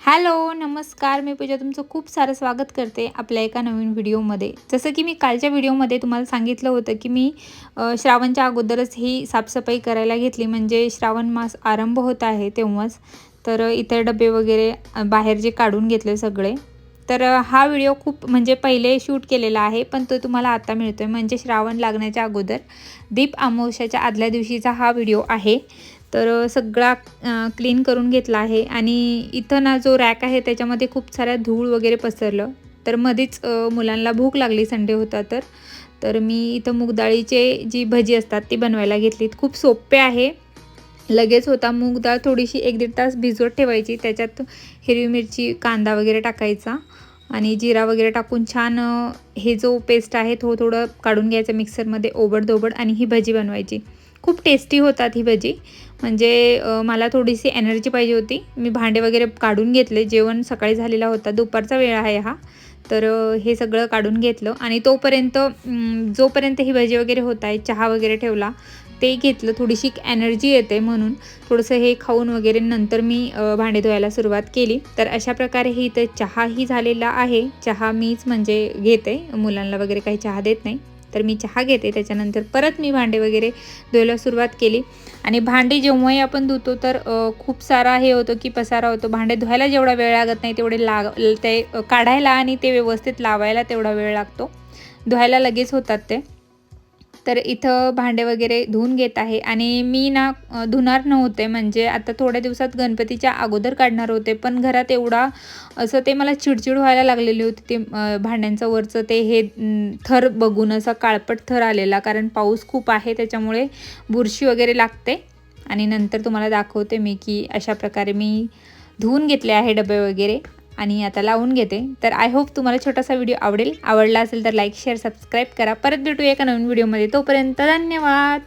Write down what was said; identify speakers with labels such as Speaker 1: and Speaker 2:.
Speaker 1: Hello, नमस्कार. मी पूजा तुमचं खूप सारं स्वागत करते आपल्या एका नवीन व्हिडिओमध्ये. जसं की मी कालच्या व्हिडिओमध्ये तुम्हाला सांगितलं होतं की मी श्रावणच्या अगोदरच ही साफसफाई करायला घेतली, म्हणजे श्रावण मास आरंभ होत आहे तेव्हाच. तर इतर डबे वगैरे बाहेर जे काढून घेतले सगळे. तर हा व्हिडिओ खूप म्हणजे पहिले शूट केलेला आहे, पण तो तुम्हाला आता मिळतो आहे, म्हणजे श्रावण लागण्याच्या अगोदर दीप अमावस्येच्या आदल्या दिवशीचा हा व्हिडिओ आहे. तर सगळा क्लीन करून घेतला आहे आणि इथं ना जो रॅक आहे त्याच्यामध्ये खूप साऱ्या धूळ वगैरे पसरलं. तर मध्येच मुलांना भूक लागली, संडे होता तर. तर मी इथं मूग डाळीचे जी भजी असतात ती बनवायला घेतलीत. खूप सोपे आहे, लगेच होता. मूग डाळ थोडीशी 1-1.5 तास भिजवत ठेवायची, त्याच्यात हिरवी मिरची, कांदा वगैरे टाकायचा आणि जिरा वगैरे टाकून छान हे जो पेस्ट आहे तो थोडं काढून घ्यायचं मिक्सरमध्ये ओबड-धोबड आणि ही भजी बनवायची. खूप टेस्टी होतात ही भजी. म्हणजे मला थोडीशी एनर्जी पाहिजे होती. मी भांडे वगैरे काढून घेतले, जेवण सकाळी झालेला होता, दुपारचा वेळ आहे हा. तर हे सगळं काढून घेतलं आणि तोपर्यंत जोपर्यंत ही भजी वगैरे होत आहे, चहा वगैरे ठेवला, ते घेतलं. थोडीशी एनर्जी येते म्हणून थोडंसं हे खाऊन वगैरे नंतर मी भांडे धुवायला सुरुवात केली. तर अशा प्रकारे ही इथं चहाही झालेला आहे. चहा मीच म्हणजे घेते, मुलांना वगैरे काही चहा देत नाही. तर मी चहा घेते, त्याच्यानंतर परत मी भांडे वगैरे धुवायला सुरुवात केली. आणि भांडी जेव्हाही आपण धुतो तर खूप सारा हे होतं की पसारा होतो. भांडे धुवायला जेवढा वेळ लागत नाही तेवढे ते काढायला आणि ते व्यवस्थित लावायला तेवढा वेळ लागतो. धुवायला लगेच होतात ते. तर इथं भांडे वगैरे धुवून घेत आहे आणि मी ना धुणार नव्हते, म्हणजे आता थोड्या दिवसात गणपतीच्या अगोदर काढणार होते, पण घरात एवढा असं ते मला चिडचिड व्हायला लागलेली होती. ते भांड्यांचं वरचं ते हे थर बघून असा काळपट थर आलेला, कारण पाऊस खूप आहे त्याच्यामुळे बुरशी वगैरे लागते. आणि नंतर तुम्हाला दाखवते मी की अशा प्रकारे मी धुवून घेतले आहे डबे वगैरे आणि आता लावून घेते. तर आय होप तुम्हाला छोटासा व्हिडिओ आवडला असेल तर लाईक, शेअर, सबस्क्राईब करा. परत भेटूया एका नवीन व्हिडिओमध्ये. तोपर्यंत धन्यवाद.